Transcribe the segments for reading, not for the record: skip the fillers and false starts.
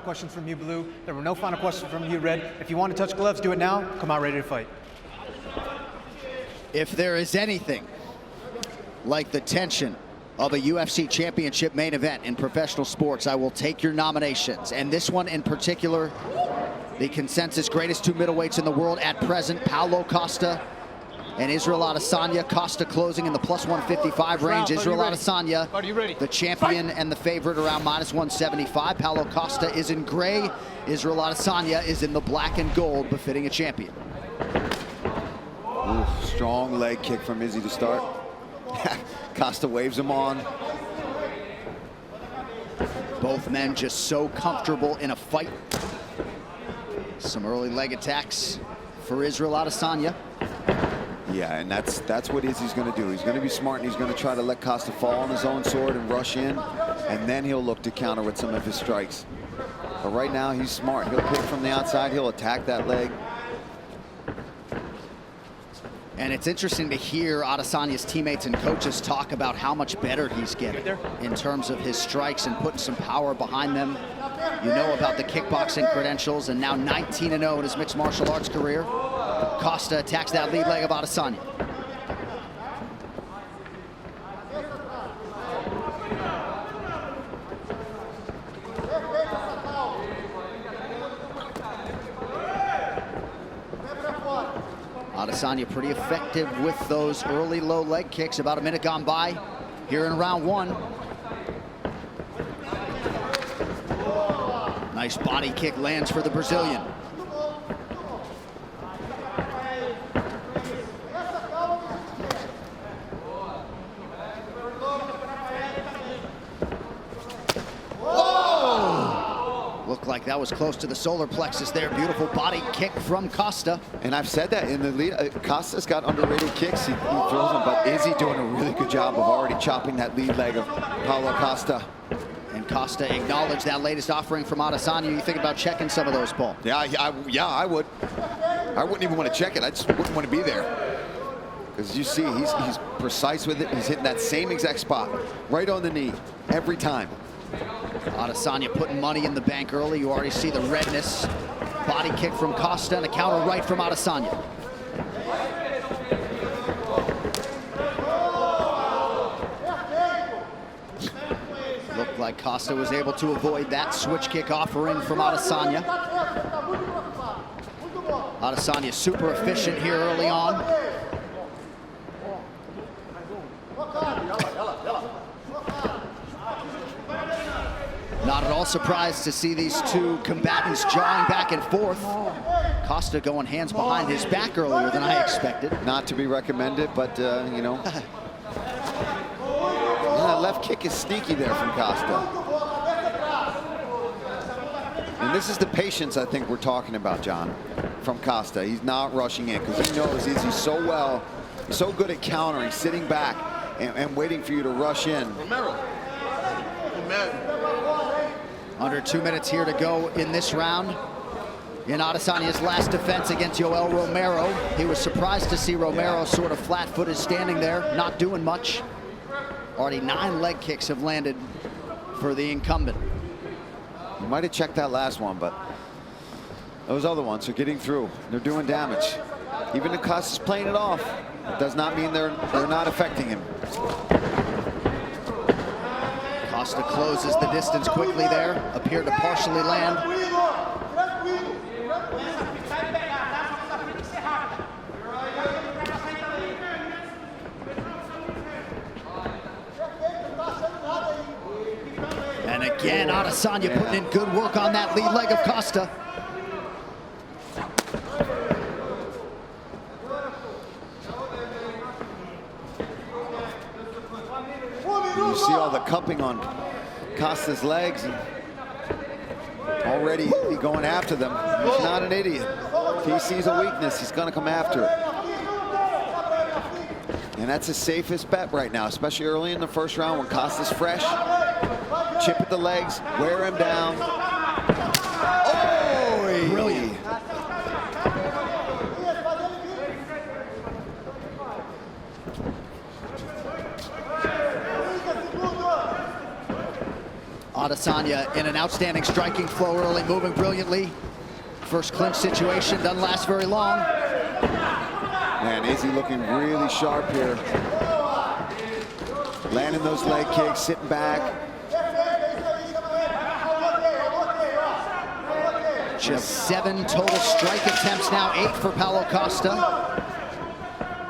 questions from you, Blue. There were no final questions from you, Red. If you want to touch gloves, do it now. Come out ready to fight. If there is anything like the tension of a UFC championship main event in professional sports, I will take your nominations. And this one in particular, the consensus greatest two middleweights in the world at present, Paulo Costa and Israel Adesanya. Costa closing in the plus 155 range. Israel Adesanya, the champion and the favorite, around minus 175. Paulo Costa is in gray. Israel Adesanya is in the black and gold, befitting a champion. Ooh, strong leg kick from Izzy to start. Costa waves him on. Both men just so comfortable in a fight. Some early leg attacks for Israel Adesanya. Yeah, and that's what Izzy's going to do. He's going to be smart, and he's going to try to let Costa fall on his own sword and rush in, and then he'll look to counter with some of his strikes. But right now, he's smart. He'll pick from the outside. He'll attack that leg. And it's interesting to hear Adesanya's teammates and coaches talk about how much better he's getting in terms of his strikes and putting some power behind them. You know about the kickboxing credentials, and now 19-0 in his mixed martial arts career. Costa attacks that lead leg of Adesanya. Adesanya pretty effective with those early low leg kicks. About a minute gone by here in round one. Nice body kick lands for the Brazilian. Looked like that was close to the solar plexus there. Beautiful body kick from Costa. And I've said that in the lead. Costa's got underrated kicks. He throws them, but Izzy doing a really good job of already chopping that lead leg of Paulo Costa. And Costa acknowledged that latest offering from Adesanya. You think about checking some of those, Paul? Yeah, I would. I wouldn't even want to check it. I just wouldn't want to be there. Because you see, he's precise with it. He's hitting that same exact spot, right on the knee, every time. Adesanya putting money in the bank early. You already see the redness. Body kick from Costa and a counter right from Adesanya. Looked like Costa was able to avoid that switch kick offering from Adesanya. Adesanya super efficient here early on. Not at all surprised to see these two combatants jawing back and forth. Costa going hands behind his back earlier than I expected. Not to be recommended, but you know. That left kick is sneaky there from Costa. And this is the patience I think we're talking about, John, from Costa. He's not rushing in because he knows he's so good at countering, sitting back and waiting for you to rush in. Under 2 minutes here to go in this round. In Adesanya's last defense against Yoel Romero, he was surprised to see Romero sort of flat-footed standing there, not doing much. Already 9 leg kicks have landed for the incumbent. You might have checked that last one, but those other ones are getting through. They're doing damage. Even if Costa's playing it off, it does not mean they're not affecting him. Costa closes the distance quickly there, appeared to partially land. And again, Adesanya putting in good work on that lead leg of Costa. You see all the cupping on Costa's legs, and already going after them. He's not an idiot. If he sees a weakness, he's going to come after it. And that's his safest bet right now, especially early in the first round when Costa's fresh. Chip at the legs, wear him down. Oh, brilliant. Adesanya in an outstanding striking flow early, moving brilliantly. First clinch situation doesn't last very long. Man, Izzy looking really sharp here. Landing those leg kicks, sitting back. Just 7 total strike attempts now, 8 for Paulo Costa.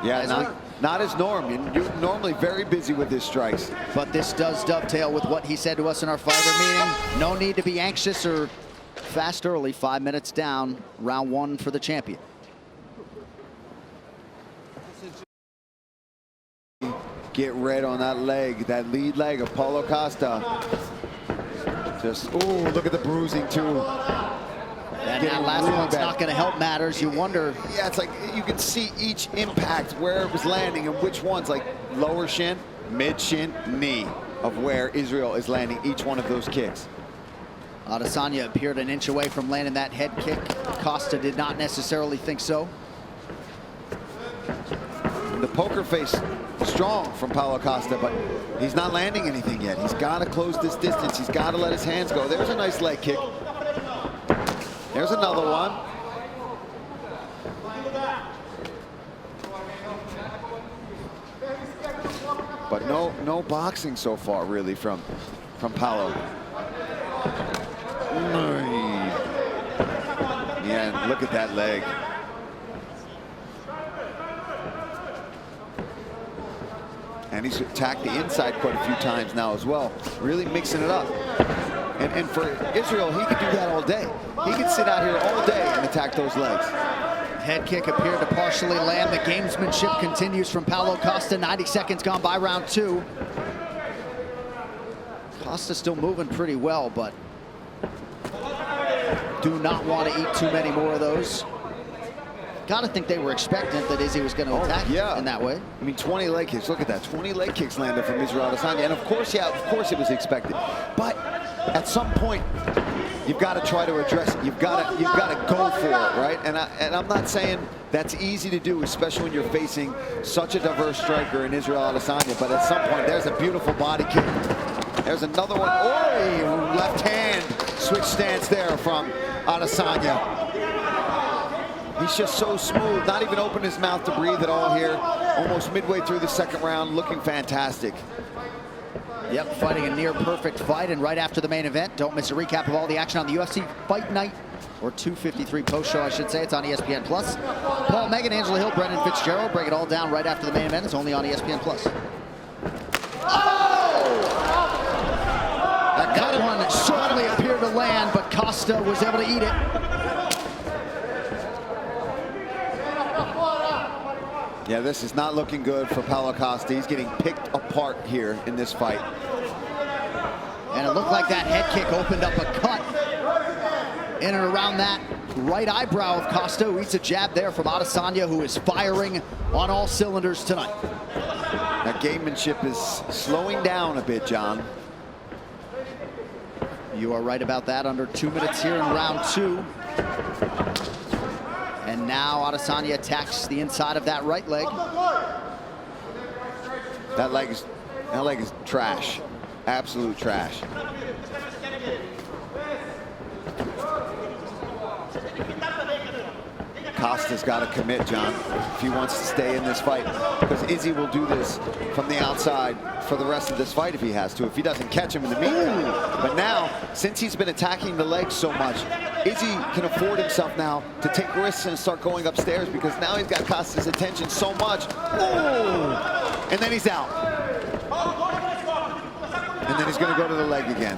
Yeah, not his norm. You're normally very busy with his strikes. But this does dovetail with what he said to us in our fighter meeting. No need to be anxious or fast early. 5 minutes down, round 1 for the champion. Get red on that leg, that lead leg of Paulo Costa. Just, ooh, look at the bruising too. And that last really one's bad. not going to help matters. You wonder. Yeah, it's like you can see each impact, where it was landing and which ones, like lower shin, mid shin, knee, of where Israel is landing each one of those kicks. Adesanya appeared an inch away from landing that head kick. Costa did not necessarily think so. The poker face strong from Paulo Costa, but he's not landing anything yet. He's got to close this distance. He's got to let his hands go. There's a nice leg kick. There's another one. But no boxing so far, really, from Paulo. Yeah, look at that leg. And he's attacked the inside quite a few times now as well, really mixing it up. And for Israel, he could do that all day. He could sit out here all day and attack those legs. Head kick appeared to partially land. The gamesmanship continues from Paulo Costa. 90 seconds gone by round 2. Costa still moving pretty well, but do not want to eat too many more of those. Got to think they were expectant that Izzy was going to attack in that way. I mean, 20 leg kicks. Look at that. 20 leg kicks landed from Israel Adesanya. And of course, yeah, of course it was expected. But at some point, you've got to try to address it. You've got to go for it, right? And I'm not saying that's easy to do, especially when you're facing such a diverse striker in Israel Adesanya. But at some point, there's a beautiful body kick. There's another one. Oh, left hand switch stance there from Adesanya. He's just so smooth, not even open his mouth to breathe at all here. Almost midway through the second round, looking fantastic. Yep, fighting a near perfect fight. And right after the main event, don't miss a recap of all the action on the UFC Fight Night, or 253 post-show, I should say. It's on ESPN+. Paul, Megan, Angela Hill, Brendan Fitzgerald break it all down right after the main event. It's only on ESPN+. Oh! That one certainly appeared to land, but Costa was able to eat it. Yeah, this is not looking good for Paulo Costa. He's getting picked apart here in this fight. And it looked like that head kick opened up a cut in and around that right eyebrow of Costa, who eats a jab there from Adesanya, who is firing on all cylinders tonight. That gamemanship is slowing down a bit, John. You are right about that. Under 2 minutes here in round 2. And now Adesanya attacks the inside of that right leg. That leg is trash. Absolute trash. Costa's got to commit, John, if he wants to stay in this fight, because Izzy will do this from the outside for the rest of this fight if he has to, if he doesn't catch him in the meantime. But now, since he's been attacking the legs so much, Izzy can afford himself now to take risks and start going upstairs, because now he's got Costa's attention so much. Ooh! And then he's out. And then he's going to go to the leg again.